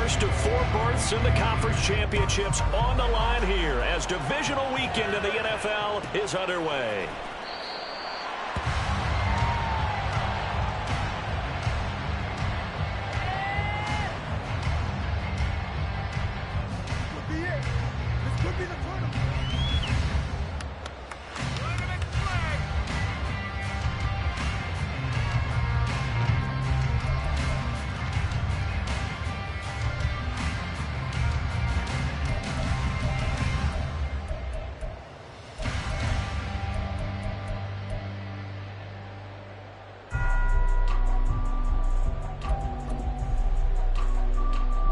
first of 4 berths in the conference championships on the line here as divisional weekend in the NFL is underway. This could be the tournament.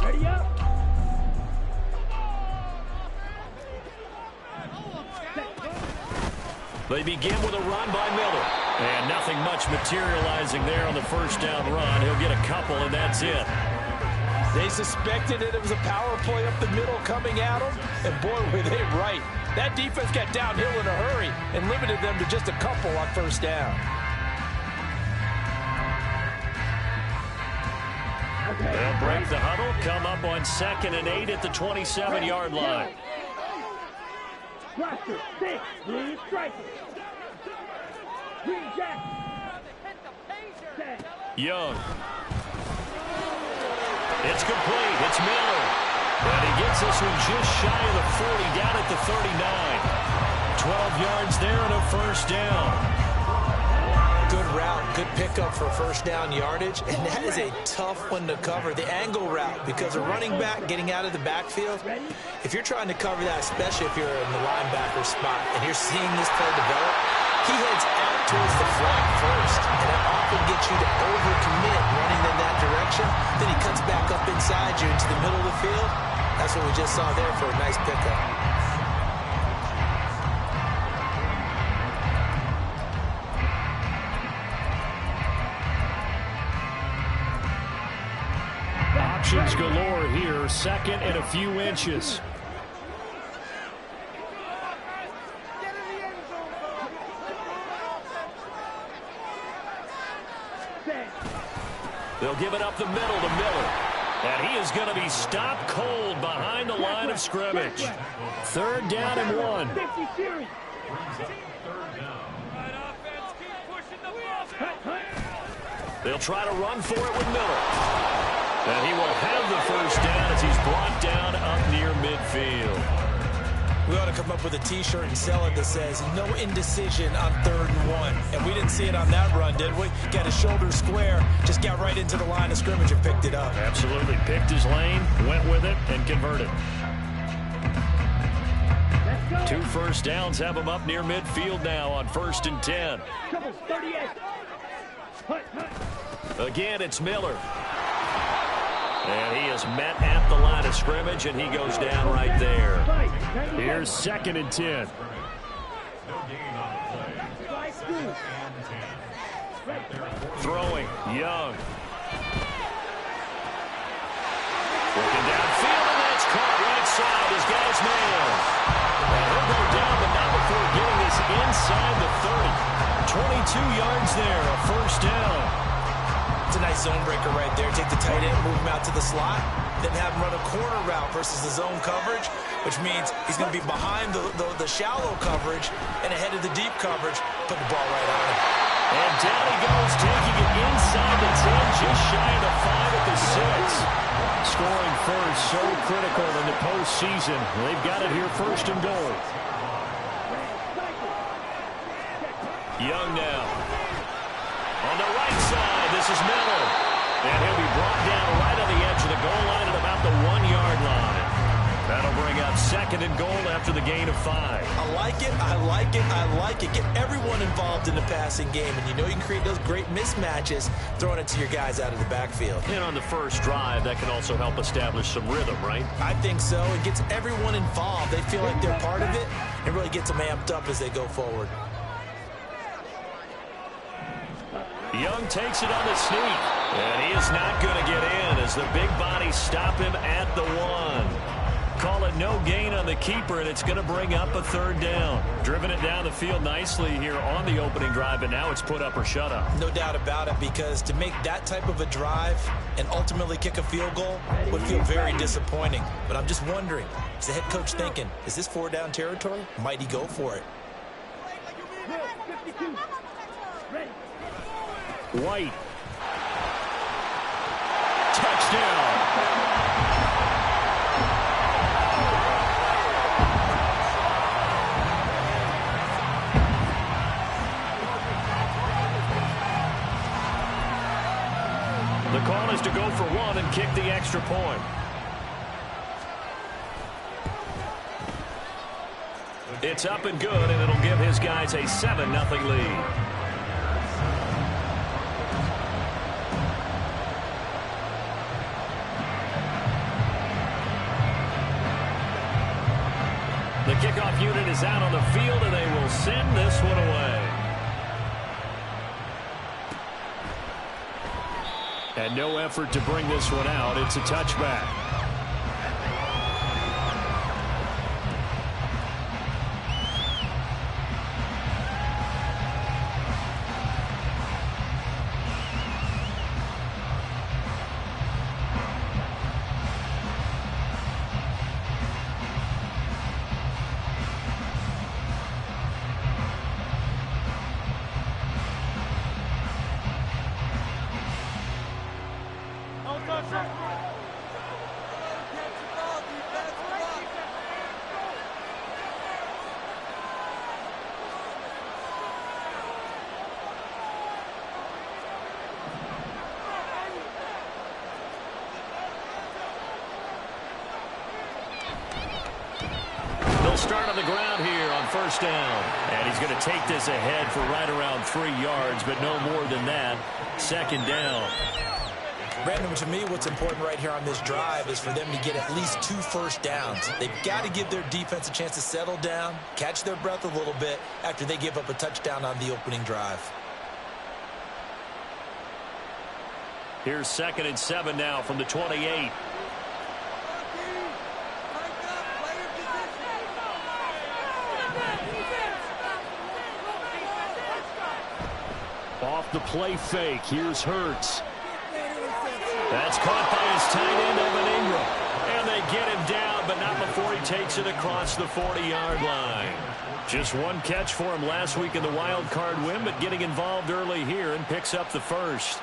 Ready up. They begin with a run by Miller. And nothing much materializing there on the first down run. He'll get a couple, and that's it. They suspected it was a power play up the middle coming at them, and boy, were they right. That defense got downhill in a hurry and limited them to just a couple on first down. They'll break the huddle, come up on 2nd and 8 at the 27-yard line. Roster 6, green striker. Green jack. Young. It's complete. It's Miller. And he gets this one just shy of the 40, down at the 39. 12 yards there and a first down. Good route, good pickup for first down yardage, and that is a tough one to cover, the angle route, because a running back getting out of the backfield, if you're trying to cover that, especially if you're in the linebacker spot, and you're seeing this play develop, he heads out towards the flat first, and that often gets you to overcommit running in that direction. Then he cuts back up inside you into the middle of the field. That's what we just saw there for a nice pickup. Options galore here, 2nd and a few inches. They'll give it up the middle to Miller. And he is going to be stopped cold behind the line of scrimmage. 3rd down and 1. They'll try to run for it with Miller. And he will have the first down as he's brought down up near midfield. We ought to come up with a T-shirt and sell it that says, no indecision on 3rd and 1. And we didn't see it on that run, did we? Got his shoulder square, just got right into the line of scrimmage and picked it up. Absolutely. Picked his lane, went with it, and converted. 2 first downs have him up near midfield now on 1st and 10. Again, it's Miller. And he is met at the line of scrimmage, and he goes down right there. Here's 2nd and 10. Throwing, Young. Looking downfield, and that's caught right side. His guy's man. And he'll go down, but not before getting this inside the 30. 22 yards there, a first down. It's a nice zone breaker right there. Take the tight end, move him out to the slot, then have him run a corner route versus the zone coverage, which means he's going to be behind the shallow coverage and ahead of the deep coverage. Put the ball right on him. And down he goes, taking it inside the 10, just shy of the 5 at the 6. Scoring first, so critical in the postseason. They've got it here 1st and goal. Young now. On the right side, this is Miller. And he'll be brought down right on the edge of the goal line at about the 1-yard line. That'll bring up 2nd and goal after the gain of 5. I like it, I like it, I like it. Get everyone involved in the passing game, and you know you can create those great mismatches throwing it to your guys out of the backfield. And on the first drive, that can also help establish some rhythm, right? I think so. It gets everyone involved. They feel like they're part of it, and really gets them amped up as they go forward. Young takes it on the sneak, and he is not going to get in as the big bodies stop him at the 1. call it no gain on the keeper, and it's going to bring up a third down. Driven it down the field nicely here on the opening drive, and now it's put up or shut up. No doubt about it, because to make that type of a drive and ultimately kick a field goal would feel very disappointing. But I'm just wondering, is the head coach thinking, is this 4-down territory? Might he go for it? White. Touchdown. The call is to go for one and kick the extra point. It's up and good, and it'll give his guys a 7-0 lead. The kickoff unit is out on the field, and they will send this one away. And no effort to bring this one out. It's a touchback. Start on the ground here on first down. And he's going to take this ahead for right around 3 yards, but no more than that. Second down. Brandon, to me, what's important right here on this drive is for them to get at least 2 first downs. They've got to give their defense a chance to settle down, catch their breath a little bit after they give up a touchdown on the opening drive. Here's 2nd and 7 now from the 28. Off the play fake. Here's Hurts. That's caught by his tight end, Evan Ingram. And they get him down, but not before he takes it across the 40-yard line. Just one catch for him last week in the wild card win, but getting involved early here and picks up the first.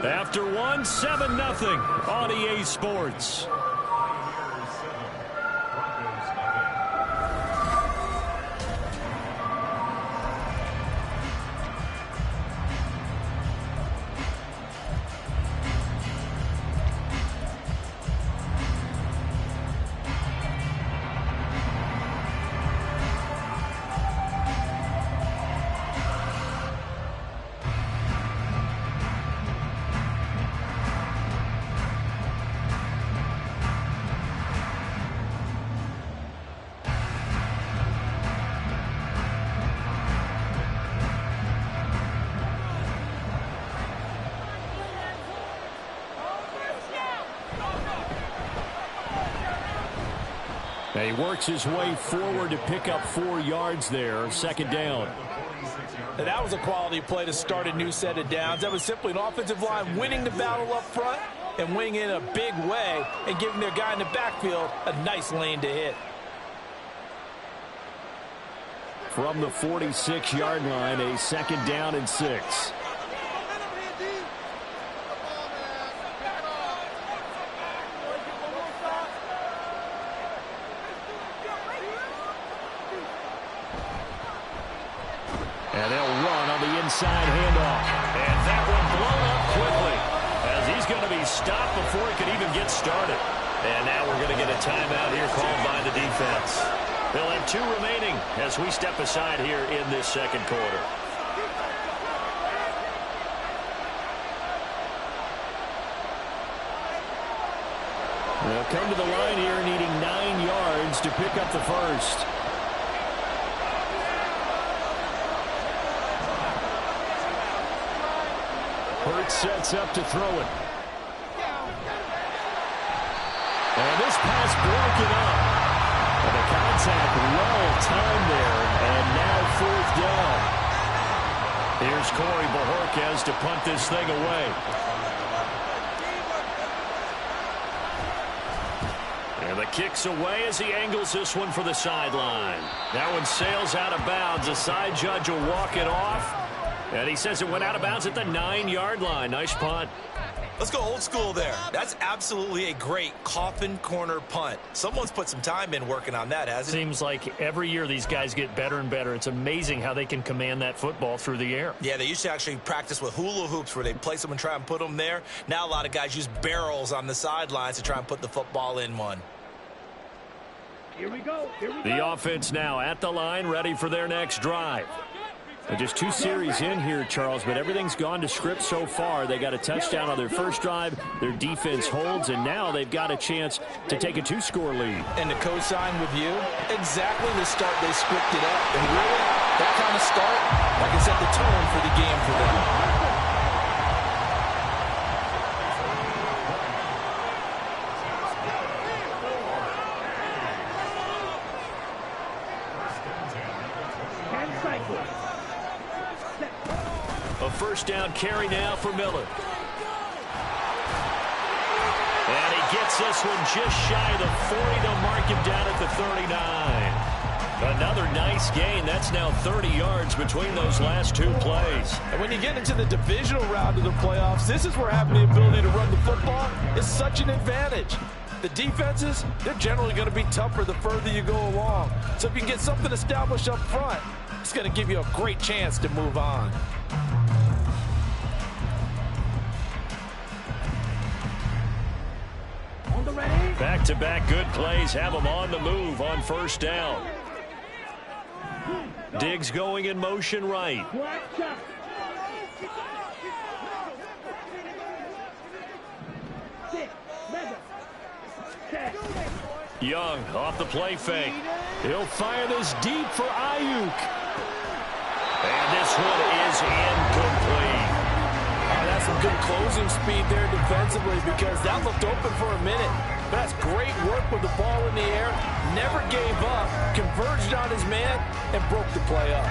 After one, 7-0 on EA Sports. He works his way forward to pick up 4 yards there. Second down. And that was a quality play to start a new set of downs. That was simply an offensive line winning the battle up front and winning in a big way and giving their guy in the backfield a nice lane to hit. From the 46-yard line, a 2nd down and 6. And they'll run on the inside handoff. And that one blown up quickly as he's going to be stopped before he could even get started. And now we're going to get a timeout here called by the defense. They'll have 2 remaining as we step aside here in this second quarter. They'll come to the line here needing 9 yards to pick up the first. Hurts sets up to throw it. And this pass broken up. And the contact well timed there. And now 4th down. Here's Corey Bojorquez to punt this thing away. And the kick's away as he angles this one for the sideline. That one sails out of bounds. The side judge will walk it off. And he says it went out of bounds at the 9-yard line. Nice punt. Let's go old school there. That's absolutely a great coffin corner punt. Someone's put some time in working on that, hasn't it? Seems like every year these guys get better and better. It's amazing how they can command that football through the air. Yeah, they used to actually practice with hula hoops where they place them and try and put them there. Now a lot of guys use barrels on the sidelines to try and put the football in one. Here we go. Here we go. The offense now at the line, ready for their next drive. Just 2 series in here, Charles, but everything's gone to script so far. They got a touchdown on their first drive. Their defense holds, and now they've got a chance to take a 2-score lead. And to co-sign with you, exactly the start they scripted up. And really, that kind of start, that can set the tone for the game for them. A first down carry now for Miller. And he gets this one just shy of the 40 to mark him down at the 39. Another nice gain. That's now 30 yards between those last 2 plays. And when you get into the divisional round of the playoffs, this is where having the ability to run the football is such an advantage. The defenses, they're generally going to be tougher the further you go along. So if you can get something established up front, it's going to give you a great chance to move on. Back-to-back good plays have them on the move on first down. Diggs going in motion right. Young off the play fake. He'll fire this deep for Ayuk. And this one is incomplete. That's some good closing speed there defensively because that looked open for a minute. But that's great work with the ball in the air. Never gave up. Converged on his man and broke the play up.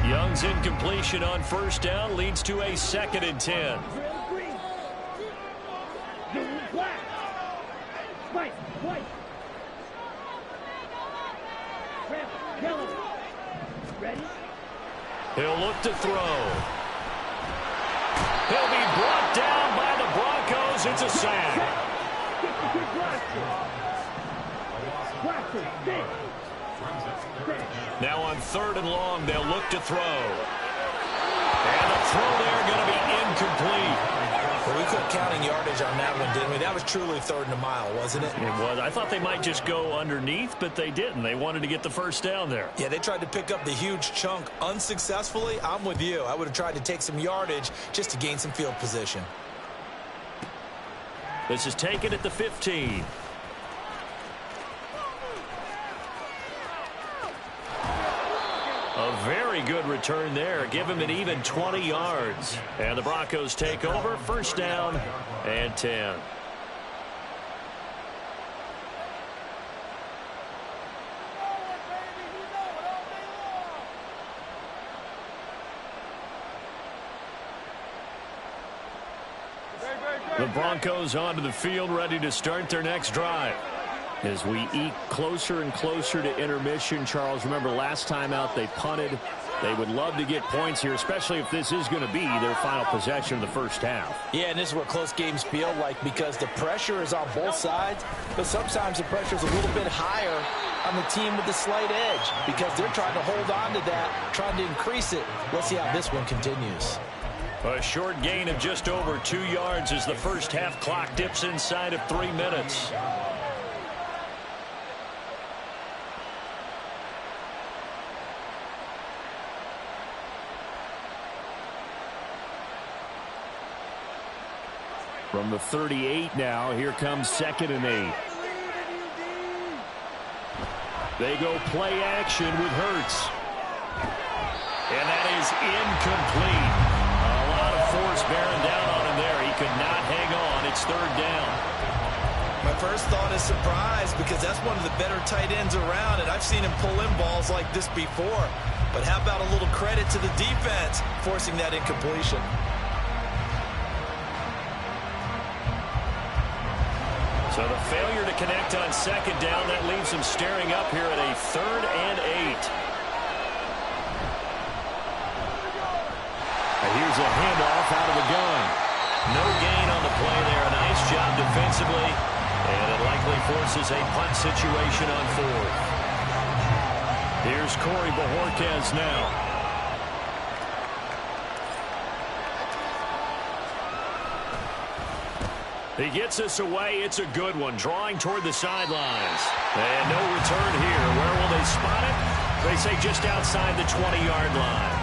Young's incompletion on first down leads to a 2nd and 10. He'll look to throw. He'll be brought down by the Broncos. It's a sack. Now on 3rd and long, they'll look to throw. And the throw there going to be incomplete. Well, we quit counting yardage on that one, didn't we? That was truly 3rd and a mile, wasn't it? It was. I thought they might just go underneath, but they didn't. They wanted to get the first down there. Yeah, they tried to pick up the huge chunk unsuccessfully. I'm with you. I would have tried to take some yardage just to gain some field position. This is taken at the 15. A very good return there. Give him an even 20 yards. And the Broncos take over. First down and 10. The Broncos onto the field, ready to start their next drive. As we eke closer and closer to intermission, Charles, remember last time out they punted. They would love to get points here, especially if this is going to be their final possession of the first half. Yeah, and this is what close games feel like because the pressure is on both sides, but sometimes the pressure is a little bit higher on the team with the slight edge because they're trying to hold on to that, trying to increase it. Let's see how this one continues. A short gain of just over 2 yards as the first half clock dips inside of 3 minutes. From the 38 now, here comes 2nd and 8. They go play action with Hurts. And that is incomplete. A lot of force bearing down on him there. He could not hang on. It's 3rd down. My first thought is surprise, because that's one of the better tight ends around, and I've seen him pull in balls like this before. But how about a little credit to the defense forcing that incompletion? So the failure to connect on 2nd down, that leaves him staring up here at a 3rd and 8. Here's a handoff out of the gun. No gain on the play there. A nice job defensively. And it likely forces a punt situation on 4th. Here's Corey Bojorquez now. He gets us away. It's a good one. Drawing toward the sidelines. And no return here. Where will they spot it? They say just outside the 20-yard line.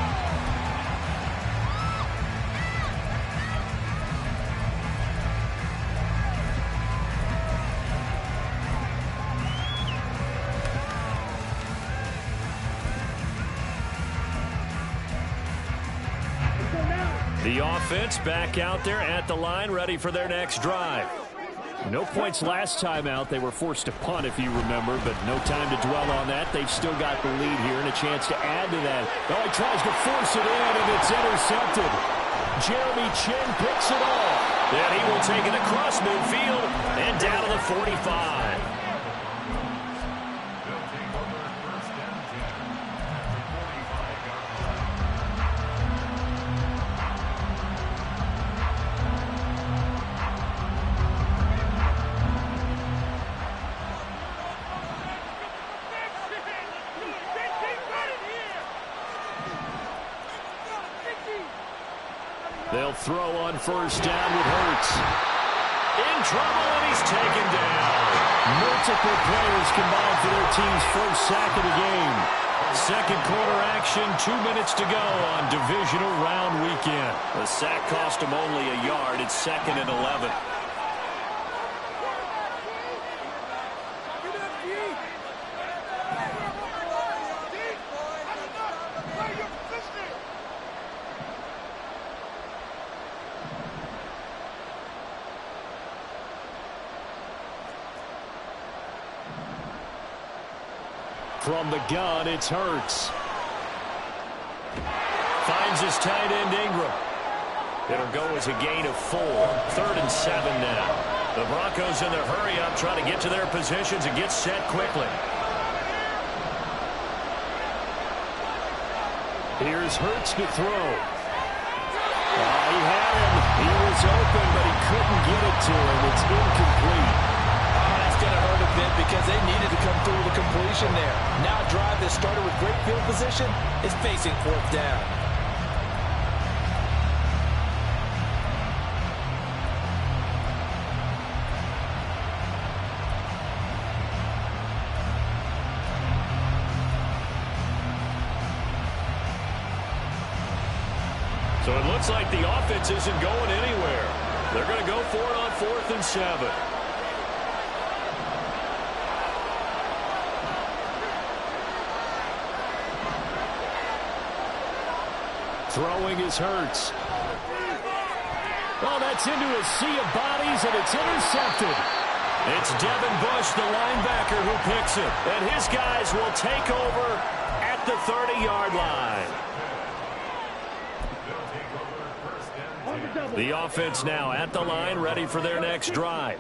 The offense back out there at the line, ready for their next drive. No points last time out. They were forced to punt, if you remember, but no time to dwell on that. They've still got the lead here and a chance to add to that. Oh, he tries to force it in, and it's intercepted. Jeremy Chin picks it off. And he will take it across midfield and down to the 45. They'll throw on 1st down with Hurts. In trouble, and he's taken down. Multiple players combined for their team's first sack of the game. 2nd quarter action, 2 minutes to go on divisional round weekend. The sack cost him only a yard. It's 2nd and 11. From the gun, it's Hurts. Finds his tight end, Ingram. It'll go as a gain of 4. 3rd and 7 now. The Broncos in their hurry-up trying to get to their positions and get set quickly. Here's Hurts to throw. He had him. He was open, but he couldn't get it to him. It's incomplete. That's going to hurt a bit because they needed to come through with a completion there. Now a drive that started with great field position is facing 4th down. So it looks like the offense isn't going anywhere. They're going to go for it on 4th and 7. Throwing is Hurts. Oh, that's into a sea of bodies, and it's intercepted. It's Devin Bush, the linebacker, who picks it. And his guys will take over at the 30-yard line. The offense now at the line, ready for their next drive.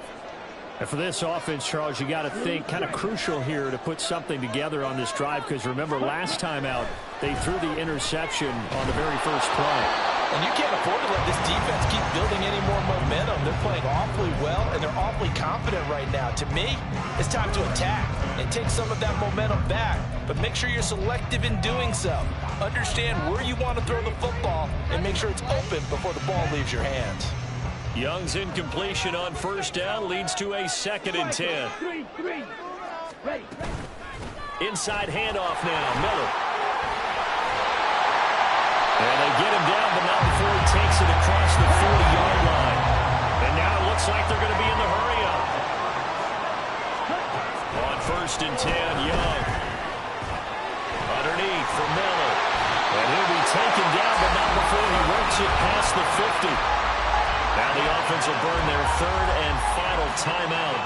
And for this offense, Charles, you got to think kind of crucial here to put something together on this drive, because remember last time out they threw the interception on the very first play. And you can't afford to let this defense keep building any more momentum. They're playing awfully well, and they're awfully confident right now. To me, it's time to attack and take some of that momentum back. But make sure you're selective in doing so. Understand where you want to throw the football and make sure it's open before the ball leaves your hands. Young's incompletion on 1st down leads to a 2nd and 10. Inside handoff now, Miller. And they get him down, but not before he takes it across the 40-yard line. And now looks like they're going to be in the hurry-up. On 1st and 10, Young. Underneath for Miller. And he'll be taken down, but not before he works it past the 50. Now the offense will burn their 3rd and final timeout,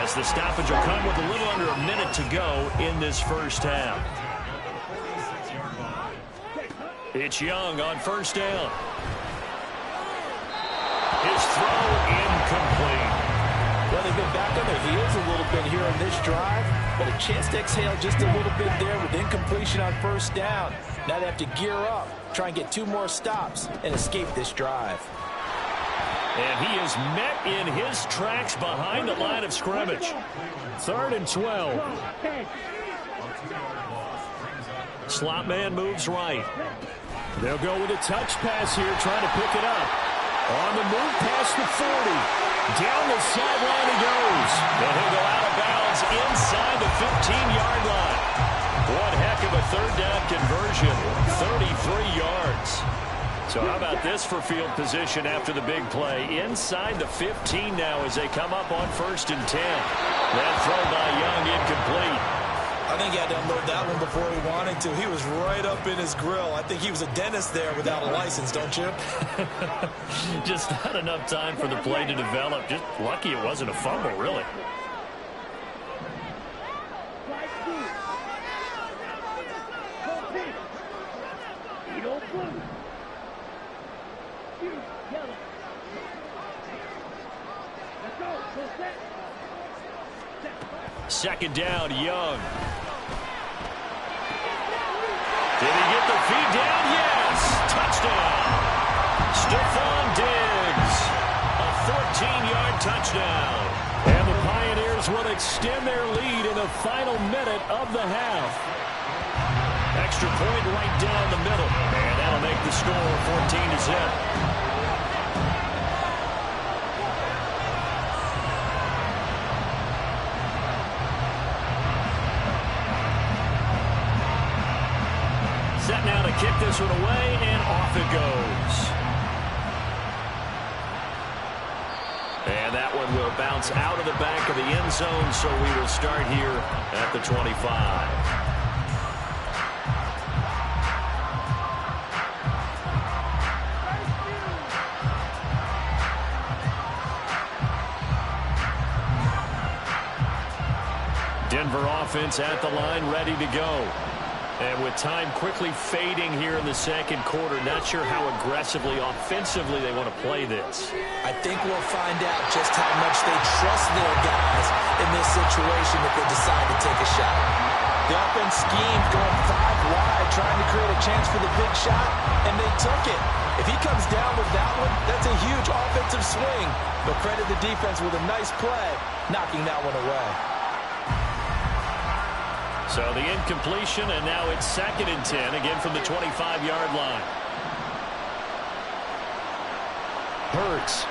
as the stoppage will come with a little under a minute to go in this first half. It's Young on 1st down. His throw incomplete. Well, they've been back on their heels a little bit here on this drive, but a chance to exhale just a little bit there with incompletion on 1st down. Now they have to gear up, try and get 2 more stops, and escape this drive. And he is met in his tracks behind the line of scrimmage. 3rd and 12. Slot man moves right. They'll go with a touch pass here, trying to pick it up. On the move past the 40. Down the sideline he goes. And he'll go out of bounds inside the 15-yard line. One heck of a 3rd down conversion. 33 yards. So how about this for field position after the big play? Inside the 15 now as they come up on 1st and 10. That throw by Young incomplete. I think he had to unload that one before he wanted to. He was right up in his grill. I think he was a dentist there without a license, don't you? Just not enough time for the play to develop. Just lucky it wasn't a fumble, really. Second down, Young. Did he get the feed down? Yes! Touchdown! Stephon Diggs. A 14-yard touchdown. And the Pioneers will extend their lead in the final minute of the half. Extra point right down the middle. And that'll make the score 14-0. Set now to kick this one away, and off it goes. And that one will bounce out of the back of the end zone, so we will start here at the 25. Denver offense at the line, ready to go. And with time quickly fading here in the second quarter, not sure how aggressively, offensively they want to play this. I think we'll find out just how much they trust their guys in this situation if they decide to take a shot. The offense schemed going 5 wide, trying to create a chance for the big shot, and they took it. If he comes down with that one, that's a huge offensive swing. But credit the defense with a nice play, knocking that one away. So the incompletion, and now it's 2nd and 10, again from the 25-yard line. Hurts.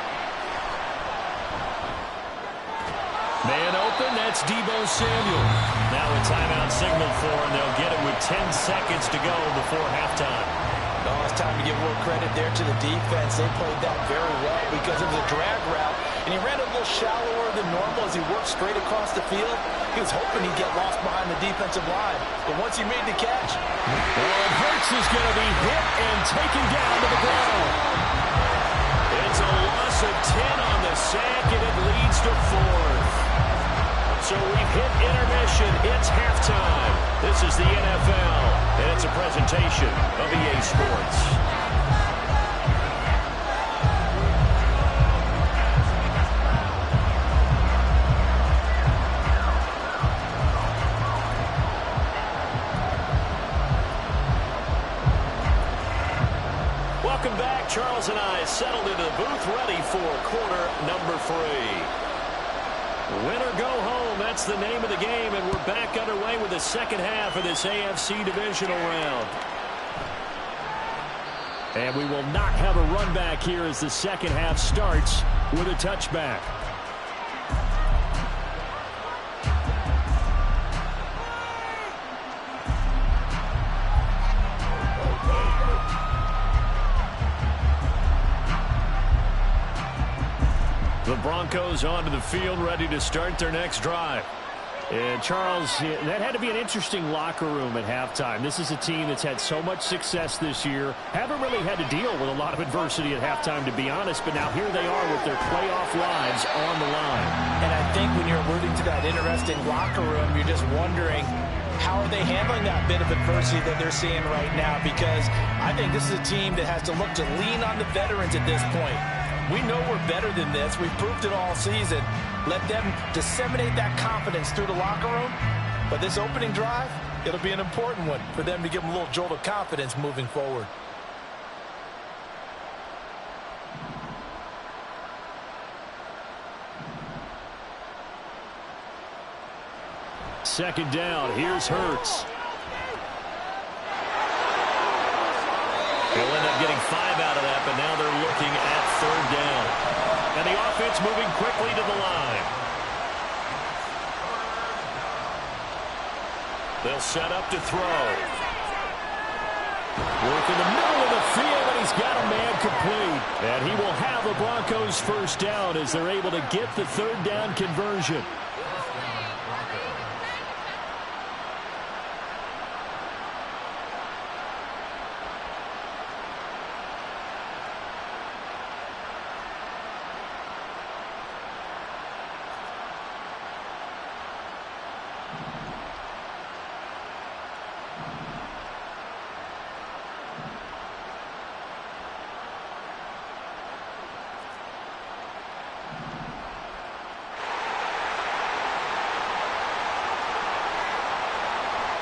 Man open, that's Deebo Samuel. Now a timeout signal for him. They'll get it with 10 seconds to go before halftime. Oh, it's time to give a little credit there to the defense. They played that very well because it was a drag route, and he ran a little shallower than normal as he worked straight across the field. He was hoping he'd get lost behind the defensive line, but once he made the catch... Well, Hurts is going to be hit and taken down to the ground. It's a loss of 10 on the sack, and it leads to 4th. So we've hit intermission. It's halftime. This is the NFL, and it's a presentation of EA Sports. Welcome back. Charles and I settled into the booth, ready for quarter number 3. Win or go home, that's the name of the game, and we're back underway with the second half of this AFC Divisional round. And we will not have a run back here as the second half starts with a touchback. The Broncos onto the field, ready to start their next drive. And Charles, that had to be an interesting locker room at halftime. This is a team that's had so much success this year. Haven't really had to deal with a lot of adversity at halftime, to be honest. But now here they are with their playoff lives on the line. And I think when you're alluding to that interesting locker room, you're just wondering, how are they handling that bit of adversity that they're seeing right now? Because I think this is a team that has to look to lean on the veterans at this point. We know we're better than this. We've proved it all season. Let them disseminate that confidence through the locker room. But this opening drive, it'll be an important one for them to give them a little jolt of confidence moving forward. Second down, here's Hurts. He'll end up getting 5 out of that, but now they're looking at third down. And the offense moving quickly to the line. They'll set up to throw. Work in the middle of the field, and he's got a man complete. And he will have the Broncos first down as they're able to get the third down conversion.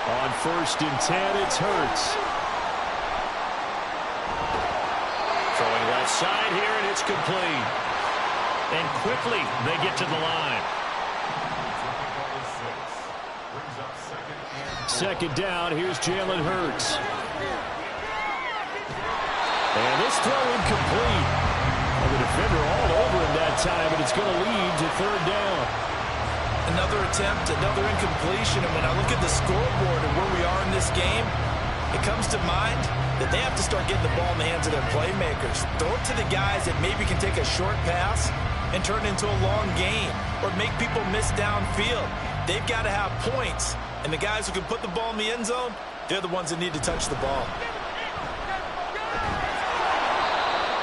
On 1st and 10, it's Hurts. Throwing left side here, and it's complete. And quickly, they get to the line. Second down, here's Jalen Hurts. And this throw incomplete. And the defender all over him that time, and it's going to lead to third down. Another attempt, another incompletion, and when I look at the scoreboard and where we are in this game, it comes to mind that they have to start getting the ball in the hands of their playmakers. Throw it to the guys that maybe can take a short pass and turn it into a long gain or make people miss downfield. They've got to have points, and the guys who can put the ball in the end zone, they're the ones that need to touch the ball.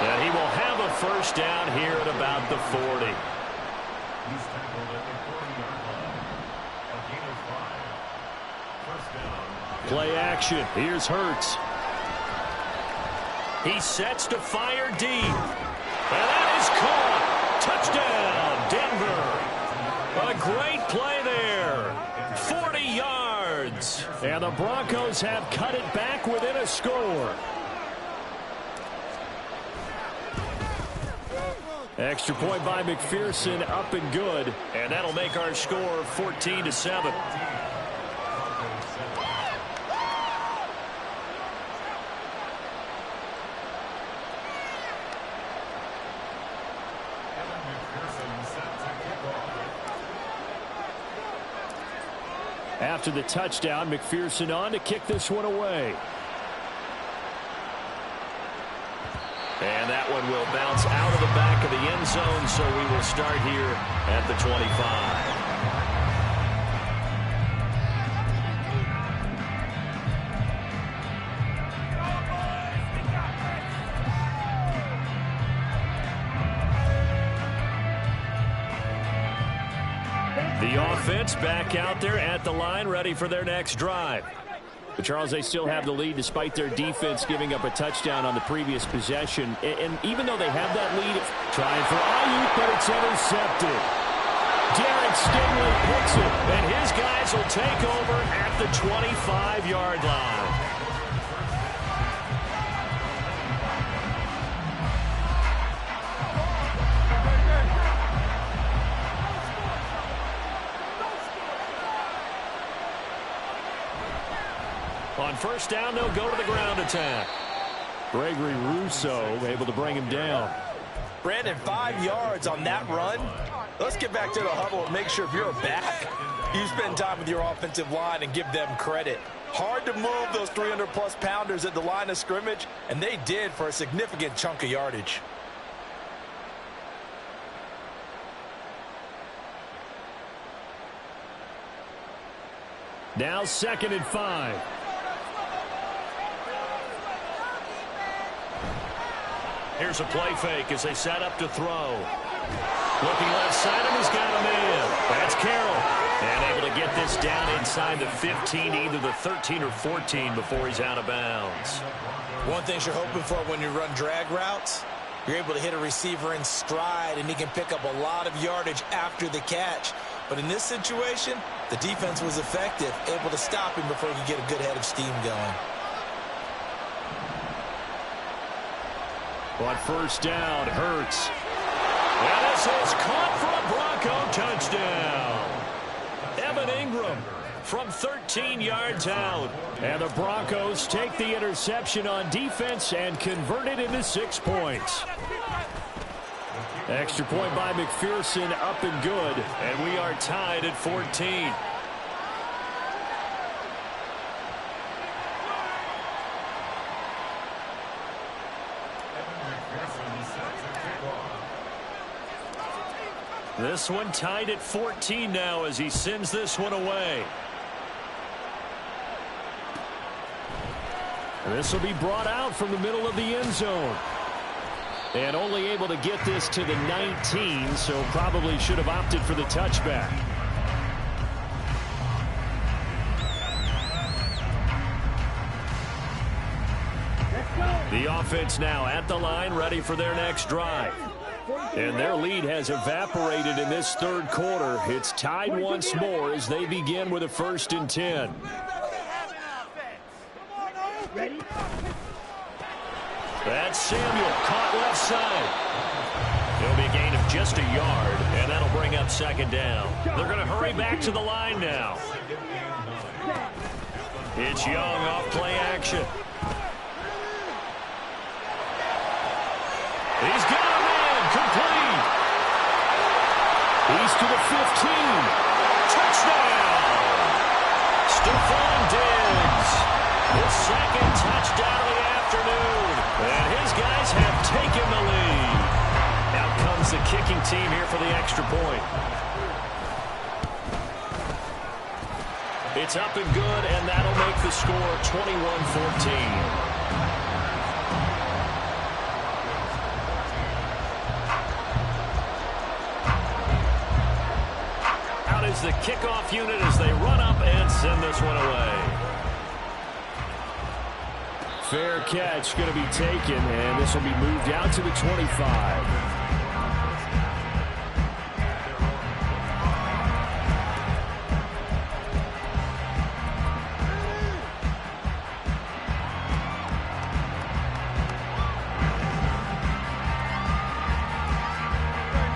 And he will have a first down here at about the 40. Play action. Here's Hurts. He sets to fire deep. And that is caught. Touchdown, Denver. A great play there. 40 yards. And the Broncos have cut it back within a score. Extra point by McPherson, up and good. And that'll make our score 14-7. After the touchdown, McPherson on to kick this one away. And that one will bounce out of the back of the end zone, so we will start here at the 25. The offense back out there at the line, ready for their next drive. But Charles, they still have the lead despite their defense giving up a touchdown on the previous possession. And even though they have that lead, trying for Ayuk, but it's intercepted. Derek Stingley picks it, and his guys will take over at the 25-yard line. On first down, they'll go to the ground attack. Gregory Rousseau able to bring him down. Brandon, 5 yards on that run. Let's get back to the huddle and make sure if you're a back, you spend time with your offensive line and give them credit. Hard to move those 300-plus pounders at the line of scrimmage, and they did for a significant chunk of yardage. Now 2nd and 5. Here's a play fake as they set up to throw. Looking left side, and he's got a man. That's Carroll. And able to get this down inside the 15, either the 13 or 14 before he's out of bounds. One thing you're hoping for when you run drag routes, you're able to hit a receiver in stride, and he can pick up a lot of yardage after the catch. But in this situation, the defense was effective, able to stop him before he could get a good head of steam going. On 1st down, Hurts. And this is caught for a Bronco touchdown. Evan Ingram from 13 yards out. And the Broncos take the interception on defense and convert it into 6 points. Extra point by McPherson, up and good. And we are tied at 14. This one tied at 14 now as he sends this one away. This will be brought out from the middle of the end zone. And only able to get this to the 19, so probably should have opted for the touchback. The offense now at the line, ready for their next drive. And their lead has evaporated in this 3rd quarter. It's tied once more as they begin with a 1st and 10. That's Samuel, caught left side. It'll be a gain of just a yard, and that'll bring up 2nd down. They're going to hurry back to the line now. It's Young off play action. He's got a man, complete. He's to the 15. Touchdown! Stephon Diggs. His 2nd touchdown of the afternoon. And his guys have taken the lead. Out comes the kicking team here for the extra point. It's up and good, and that'll make the score 21-14. The kickoff unit as they run up and send this one away. Fair catch going to be taken, and this will be moved out to the 25.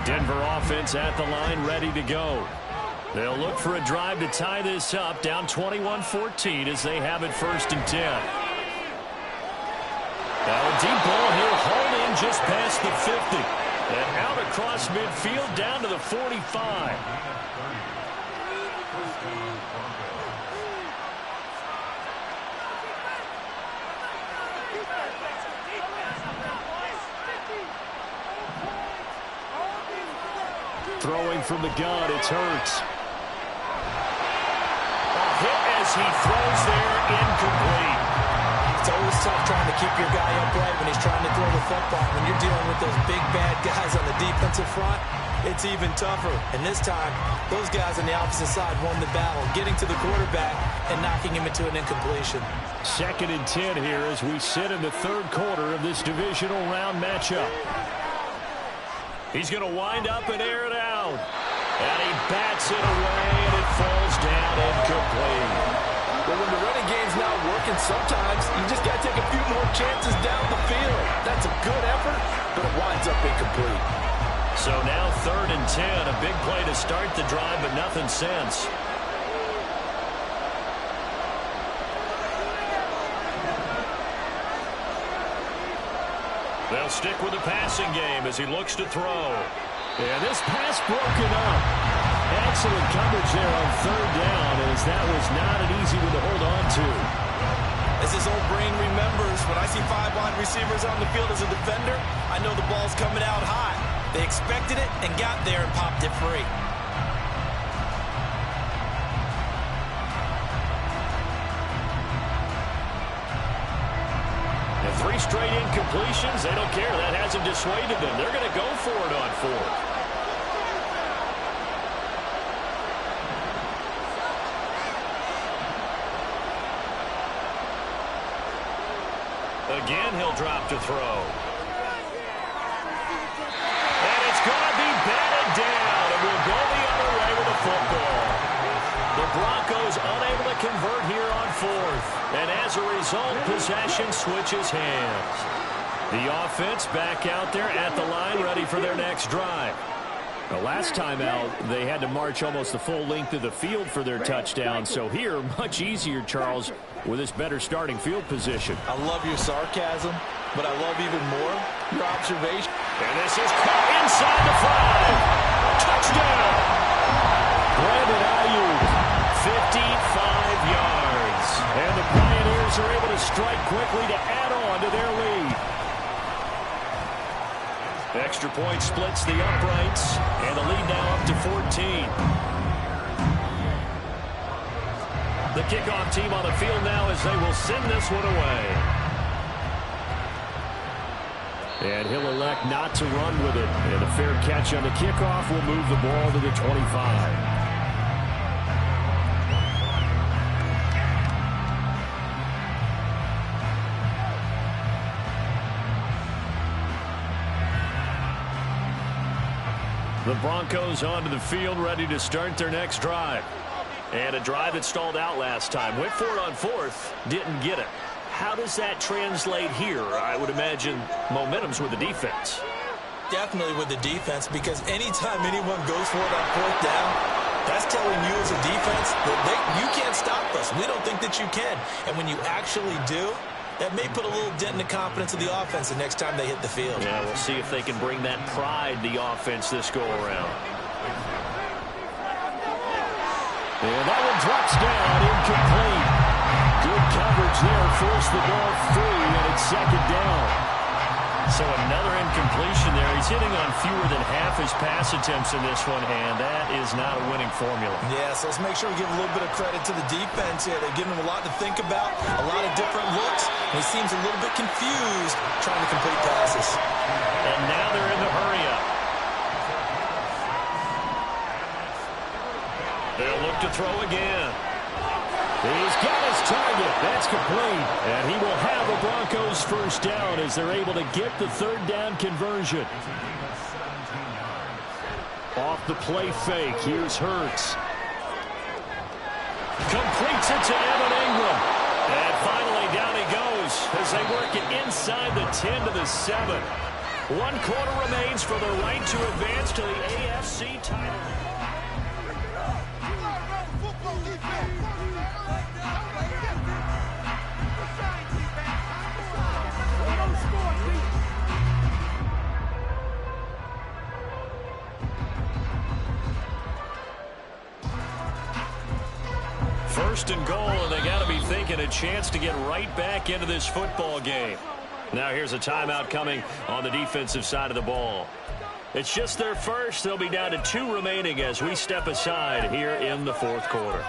Denver offense at the line, ready to go. They'll look for a drive to tie this up, down 21-14 as they have it 1st and 10. Now a deep ball here, hauled in just past the 50. And out across midfield, down to the 45. Throwing from the gun, it's Hurts. Hit as he throws there, incomplete. It's always tough trying to keep your guy upright when he's trying to throw the football. When you're dealing with those big, bad guys on the defensive front, it's even tougher. And this time, those guys on the opposite side won the battle, getting to the quarterback and knocking him into an incompletion. 2nd and 10 here as we sit in the 3rd quarter of this divisional round matchup. He's going to wind up and air it out. And he bats it away, and it falls down incomplete. But when the running game's not working, sometimes you just got to take a few more chances down the field. That's a good effort, but it winds up incomplete. So now 3rd and 10, a big play to start the drive, but nothing since. They'll stick with the passing game as he looks to throw. And this pass broken up. Excellent coverage there on 3rd down, as that was not an easy one to hold on to. As his old brain remembers, when I see 5 wide receivers on the field as a defender, I know the ball's coming out high. They expected it and got there and popped it free. straight incompletions. They don't care. That hasn't dissuaded them. They're going to go for it on 4th. Again, he'll drop to throw. And it's going to be batted down. And we'll go the other way with the football. The Broncos unable to convert here on 4th. And as a result, possession switches hands. The offense back out there at the line, ready for their next drive. The last time out, they had to march almost the full length of the field for their touchdown. So here, much easier, Charles, with this better starting field position. I love your sarcasm, but I love even more your observation. And this is caught inside the 5. Touchdown! Brandon Ayuk, 55 yards. And the Pioneers are able to strike quickly to add on to their lead. Extra point splits the uprights, and the lead now up to 14. The kickoff team on the field now as they will send this one away. And he'll elect not to run with it. And a fair catch on the kickoff will move the ball to the 25. The Broncos onto the field, ready to start their next drive. And a drive that stalled out last time. Went for it on 4th, didn't get it. How does that translate here? I would imagine momentum's with the defense. Definitely with the defense, because anytime anyone goes for it on 4th down, that's telling you as a defense that you can't stop us. We don't think that you can. And when you actually do, that may put a little dent in the confidence of the offense the next time they hit the field. Yeah, we'll see if they can bring that pride, the offense, this go-around. And that one drops down, incomplete. Good coverage there, forced the ball free, and it's 2nd down. So another incompletion there. He's hitting on fewer than half his pass attempts in this one, and that is not a winning formula. Yeah, so let's make sure we give a little bit of credit to the defense here. They're giving him a lot to think about, a lot of different looks, and he seems a little bit confused trying to complete passes. And now they're in the hurry-up. They'll look to throw again. He's got his target. That's complete. And he will have a Broncos first down as they're able to get the 3rd down conversion. Off the play fake. Here's Hurts. Completes it to Evan Ingram. And finally down he goes as they work it inside the 10 to the 7. 1 quarter remains for the right to advance to the AFC title. First and goal, and they got to be thinking a chance to get right back into this football game. Now here's a timeout coming on the defensive side of the ball. It's just their first. They'll be down to 2 remaining as we step aside here in the 4th quarter.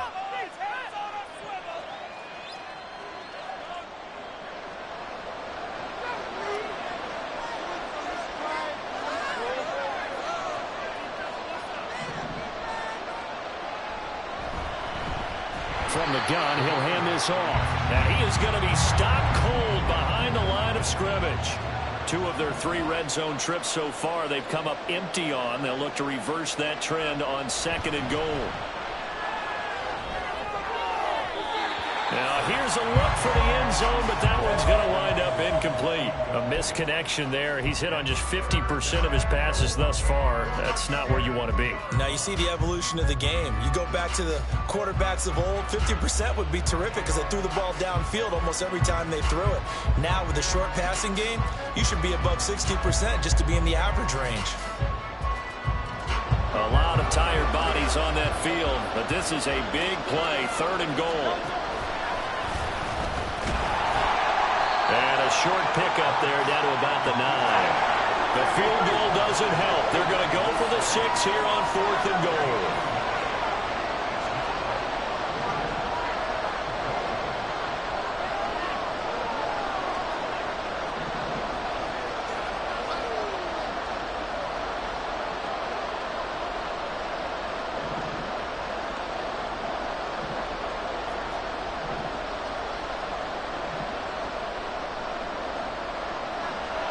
From the gun, he'll hand this off. And he is going to be stopped cold behind the line of scrimmage. 2 of their 3 red zone trips so far they've come up empty on. They'll look to reverse that trend on 2nd and goal. Now here's a look for the end zone, but that one's going to wind up incomplete. A misconnection there. He's hit on just 50% of his passes thus far. That's not where you want to be. Now you see the evolution of the game. You go back to the quarterbacks of old, 50% would be terrific because they threw the ball downfield almost every time they threw it. Now with the short passing game, you should be above 60% just to be in the average range. A lot of tired bodies on that field, but this is a big play, 3rd and goal. And a short pickup there down to about the 9. The field goal doesn't help. They're going to go for the 6 here on 4th and goal.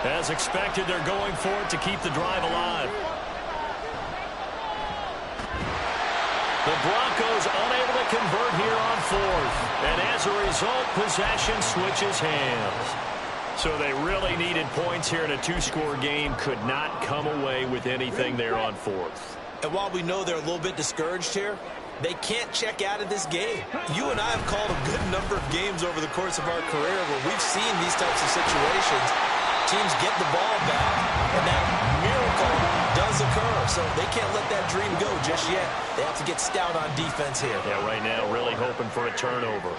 As expected, they're going for it to keep the drive alive. The Broncos unable to convert here on fourth. And as a result, possession switches hands. So they really needed points here in a two-score game. Could not come away with anything there on fourth. And while we know they're a little bit discouraged here, they can't check out of this game. You and I have called a good number of games over the course of our career where we've seen these types of situations. Teams get the ball back, and that miracle does occur. So they can't let that dream go just yet. They have to get stout on defense here. Yeah, right now really hoping for a turnover.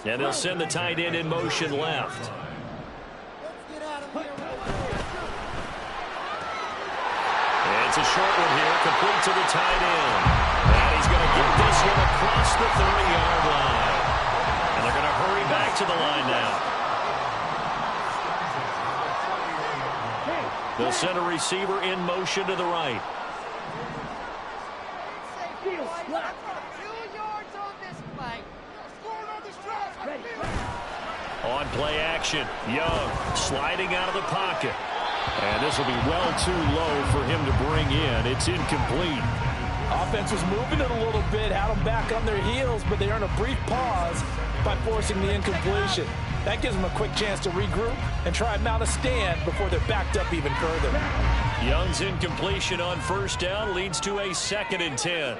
And they'll send the tight end in motion left. And it's a short one here, complete to the tight end. And he's going to get this one across the 30-yard line. And they're going to hurry back to the line now. They'll send a receiver in motion to the right. On play action, Young sliding out of the pocket. And this will be well too low for him to bring in. It's incomplete. Offense was moving it a little bit, had them back on their heels, but they earned a brief pause by forcing the incompletion. That gives them a quick chance to regroup and try and mount a stand before they're backed up even further. Young's incompletion on first down leads to a 2nd and 10.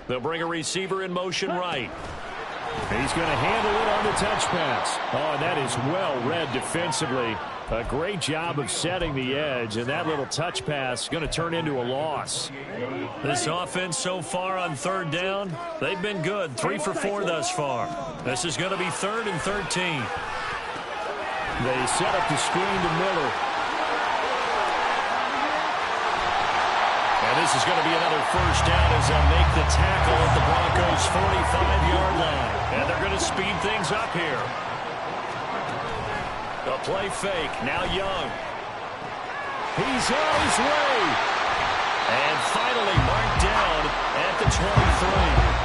They'll bring a receiver in motion right. He's going to handle it on the touch pass. Oh, and that is well read defensively. A great job of setting the edge, and that little touch pass is going to turn into a loss. This offense so far on 3rd down, they've been good. 3 for 4 thus far. This is going to be 3rd and 13. They set up the screen to Miller. And this is going to be another first down as they'll make the tackle at the Broncos' 45-yard line. And they're going to speed things up here. A play fake. Now Young. He's on his way. And finally marked down at the 23.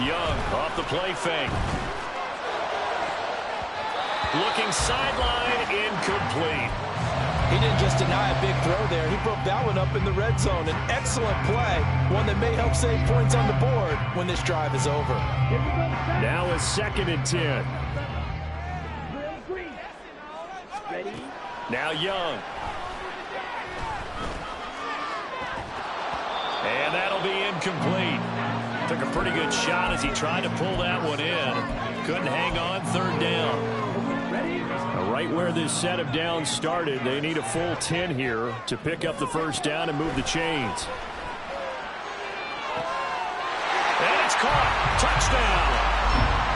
Young off the play fake. Looking sideline, incomplete. He didn't just deny a big throw there. He broke that one up in the red zone. An excellent play, one that may help save points on the board when this drive is over. Now a 2nd and 10. Now Young. And that'll be incomplete. Took a pretty good shot as he tried to pull that one in. Couldn't hang on. 3rd down. Right where this set of downs started, they need a full 10 here to pick up the first down and move the chains. And it's caught. Touchdown.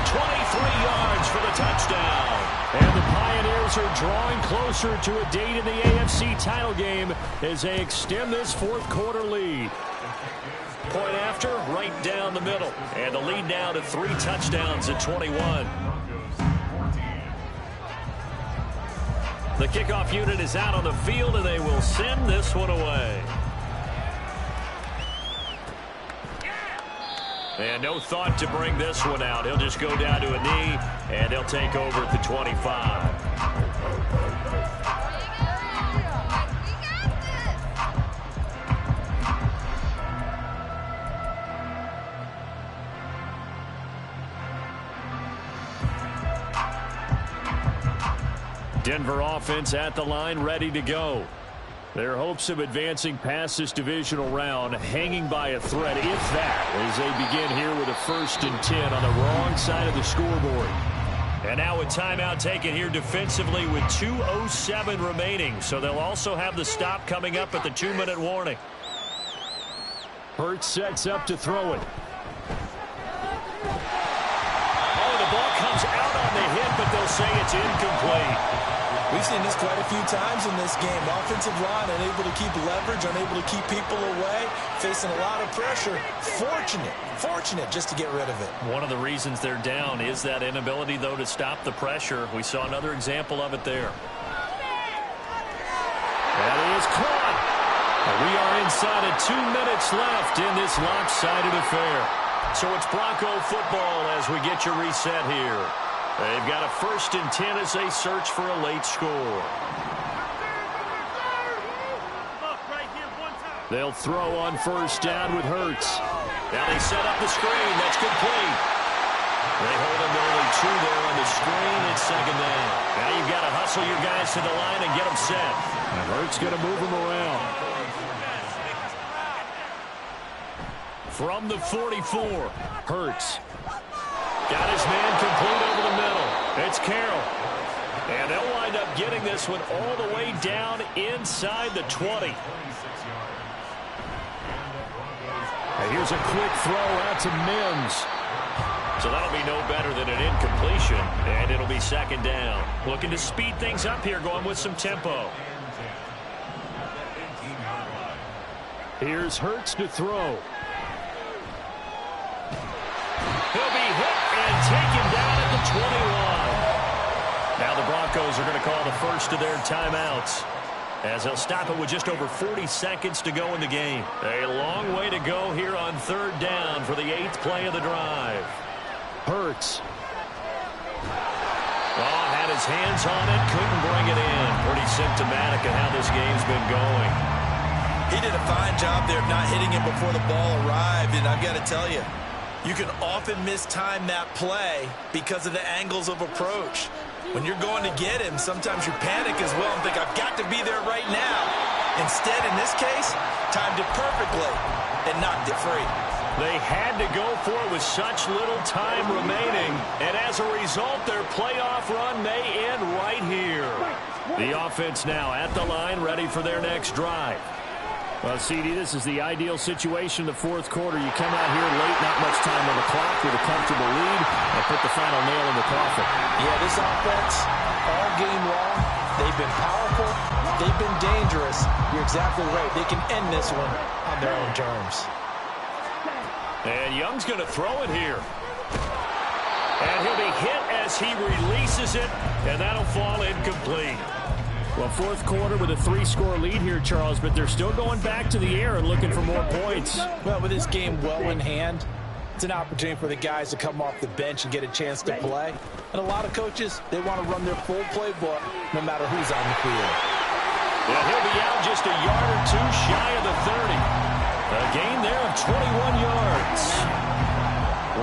23 yards for the touchdown. And the Pioneers are drawing closer to a date in the AFC title game as they extend this 4th quarter lead. Point after, right down the middle. And the lead now to 3 touchdowns at 21. The kickoff unit is out on the field, and they will send this one away. And no thought to bring this one out. He'll just go down to a knee, and he'll take over at the 25. Denver offense at the line, ready to go. Their hopes of advancing past this divisional round hanging by a thread, if that, as they begin here with a 1st and 10 on the wrong side of the scoreboard. And now a timeout taken here defensively with 2:07 remaining. So they'll also have the stop coming up at the 2-minute warning. Hurts sets up to throw it. Oh, the ball comes out on the hit, but they'll say it's incomplete. We've seen this quite a few times in this game. Offensive line unable to keep leverage, unable to keep people away, facing a lot of pressure. Fortunate just to get rid of it. One of the reasons they're down is that inability, though, to stop the pressure. We saw another example of it there. That is caught. We are inside of 2 minutes left in this lopsided affair. So it's Bronco football as we get your reset here. They've got a 1st and 10 as they search for a late score. They'll throw on 1st down with Hurts. Now they set up the screen. That's complete. They hold him to only 2 there on the screen. It's 2nd down. Now you've got to hustle your guys to the line and get them set. And Hurts going to move them around. From the 44, Hurts. Got his man complete over the middle. It's Carroll. And they'll wind up getting this one all the way down inside the 20. And here's a quick throw out to Mims. So that'll be no better than an incompletion. And it'll be 2nd down. Looking to speed things up here, going with some tempo. Here's Hurts to throw. He'll be hit and taken down at the 21. Now the Broncos are going to call the first of their timeouts, as they'll stop it with just over 40 seconds to go in the game. A long way to go here on 3rd down for the 8th play of the drive. Hurts. Oh, had his hands on it, couldn't bring it in. Pretty symptomatic of how this game's been going. He did a fine job there of not hitting it before the ball arrived, and I've got to tell you, you can often mistime that play because of the angles of approach. When you're going to get him, sometimes you panic as well and think, I've got to be there right now. Instead, in this case, timed it perfectly and knocked it free. They had to go for it with such little time remaining, and as a result, their playoff run may end right here. The offense now at the line, ready for their next drive. Well, CD, this is the ideal situation in the 4th quarter. You come out here late, not much time on the clock, with a comfortable lead, and put the final nail in the coffin. Yeah, this offense, all game long, they've been powerful, they've been dangerous. You're exactly right. They can end this one on their own terms. And Young's going to throw it here. And he'll be hit as he releases it, and that'll fall incomplete. Well, 4th quarter with a 3-score lead here, Charles, but they're still going back to the air and looking for more points. Well, with this game well in hand, it's an opportunity for the guys to come off the bench and get a chance to play. And a lot of coaches, they want to run their full playbook no matter who's on the field. Yeah, he'll be out just a yard or 2 shy of the 30. A gain there of 21 yards.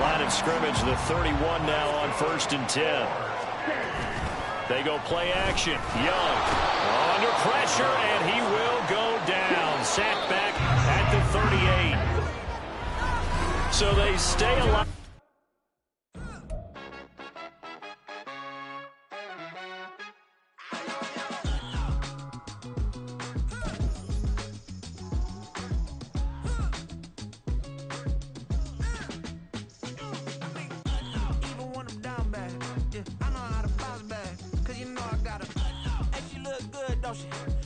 Line of scrimmage, the 31 now on 1st and 10. They go play action. Young under pressure, and he will go down. Sacked back at the 38. So they stay alive.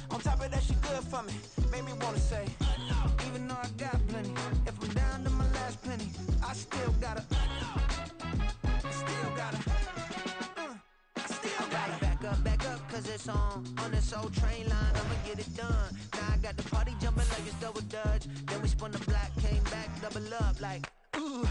On top of that, she good for me. Made me wanna say, even though I got plenty, if I'm down to my last penny, I still gotta back up, cause it's on this old train line, I'ma get it done. Now I got the party jumping like it's double dutch. Then we spun the block, came back, double up like, ooh.